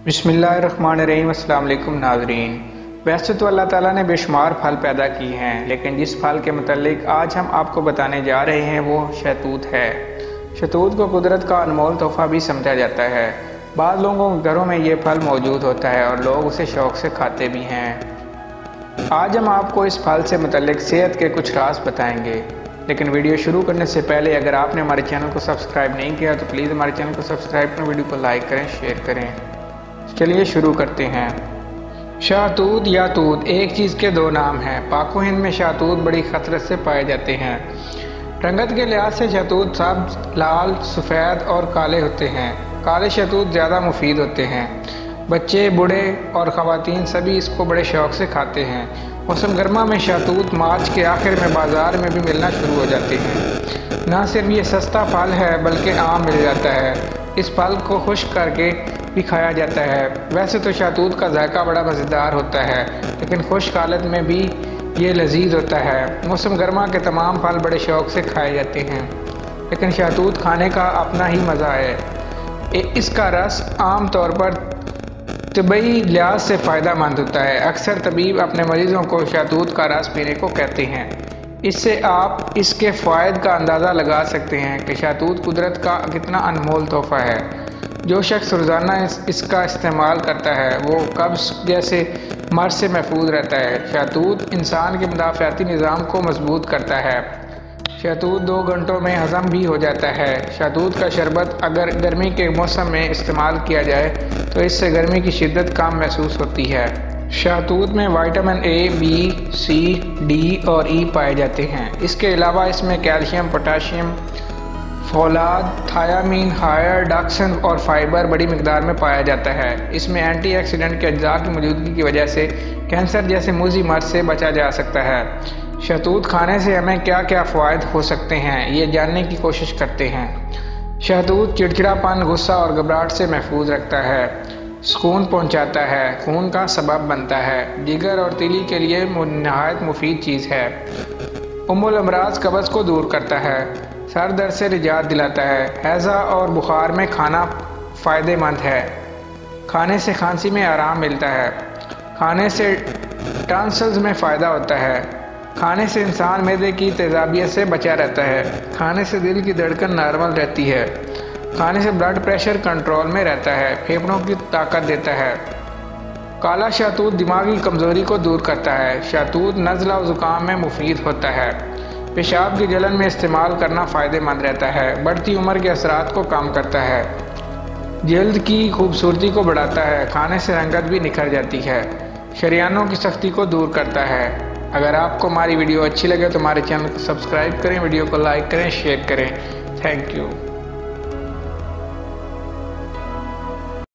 बिस्मिल्लाहिर्रहमानिर्रहीम। अस्सलाम वालेकुम नाज़रीन। वैसे तो अल्लाह ताला ने बेशुमार फल पैदा किए हैं, लेकिन जिस फल के मुतालिक आज हम आपको बताने जा रहे हैं वो शहतूत है। शहतूत को कुदरत का अनमोल तोहफा भी समझा जाता है। बाद लोगों के घरों में ये फल मौजूद होता है और लोग उसे शौक़ से खाते भी हैं। आज हम आपको इस फल से मुतालिक सेहत के कुछ राज बताएंगे, लेकिन वीडियो शुरू करने से पहले अगर आपने हमारे चैनल को सब्सक्राइब नहीं किया तो प्लीज़ हमारे चैनल को सब्सक्राइब करें, वीडियो को लाइक करें, शेयर करें। चलिए शुरू करते हैं। शहतूत या तूत एक चीज़ के दो नाम हैं। पाको हिंद में शहतूत बड़ी खतरत से पाए जाते हैं। रंगत के लिहाज से शहतूत सब्ज, लाल, सफ़ेद और काले होते हैं। काले शहतूत ज़्यादा मुफीद होते हैं। बच्चे, बूढ़े और ख़वातीन सभी इसको बड़े शौक़ से खाते हैं। मौसम गर्मा में शहतूत मार्च के आखिर में बाज़ार में भी मिलना शुरू हो जाते हैं। न सिर्फ ये सस्ता फल है बल्कि आम मिल जाता है। इस फल को खुश्क करके भी खाया जाता है। वैसे तो शहतूत का जायका बड़ा मज़ेदार होता है, लेकिन खुश्क हालत में भी ये लजीज होता है। मौसम गर्मा के तमाम फल बड़े शौक़ से खाए जाते हैं, लेकिन शहतूत खाने का अपना ही मज़ा है। इसका रस आम तौर पर तबई लिहाज से फ़ायदा मंद होता है। अक्सर तबीब अपने मरीज़ों को शहतूत का रस पीने को कहते हैं। इससे आप इसके फ़ायदे का अंदाज़ा लगा सकते हैं कि शहतूत कुदरत का कितना अनमोल तोहफ़ा है। जो शख्स रोज़ाना इसका इस्तेमाल करता है वो कब्ज़ जैसे मर्ज़ से महफूज रहता है। शहतूत इंसान के मुदाफ़ाती निज़ाम को मजबूत करता है। शहतूत 2 घंटों में हज़म भी हो जाता है। शहतूत का शरबत अगर गर्मी के मौसम में इस्तेमाल किया जाए तो इससे गर्मी की शिद्दत कम महसूस होती है। शहतूत में vitamin A, B, C, D और ई पाए जाते हैं। इसके अलावा इसमें कैल्शियम, पोटाशियम, फौलाद, थायामीन, हायर डॉक्सन और फाइबर बड़ी मिकदार में पाया जाता है। इसमें एंटीऑक्सीडेंट के अज्जा की मौजूदगी की वजह से कैंसर जैसे मुज़ी मर्ज से बचा जा सकता है। शहतूत खाने से हमें क्या क्या फ़वाइद हो सकते हैं ये जानने की कोशिश करते हैं। शहतूत चिड़चिड़ापन, गुस्सा और घबराहट से महफूज रखता है। सुकून पहुँचाता है, खून का सबब बनता है। जिगर और तिली के लिए नहायत मुफीद चीज़ है। उम्मुल अमराज कब्ज़ को दूर करता है। सर दर्द से निजात दिलाता है। हैज़ा और बुखार में खाना फ़ायदेमंद है। खाने से खांसी में आराम मिलता है। खाने से टॉन्सिल्स में फ़ायदा होता है। खाने से इंसान मैदे की तेज़ाबियत से बचा रहता है। खाने से दिल की धड़कन नॉर्मल रहती है। खाने से ब्लड प्रेशर कंट्रोल में रहता है। फेफड़ों की ताकत देता है। काला शहतूत दिमागी कमज़ोरी को दूर करता है। शहतूत नज़ला और ज़ुकाम में मुफीद होता है। पेशाब की जलन में इस्तेमाल करना फ़ायदेमंद रहता है। बढ़ती उम्र के असरात को कम करता है। जल्द की खूबसूरती को बढ़ाता है। खाने से रंगत भी निखर जाती है। शरियानों की सख्ती को दूर करता है। अगर आपको हमारी वीडियो अच्छी लगे तो हमारे चैनल को सब्सक्राइब करें, वीडियो को लाइक करें, शेयर करें। Thank you.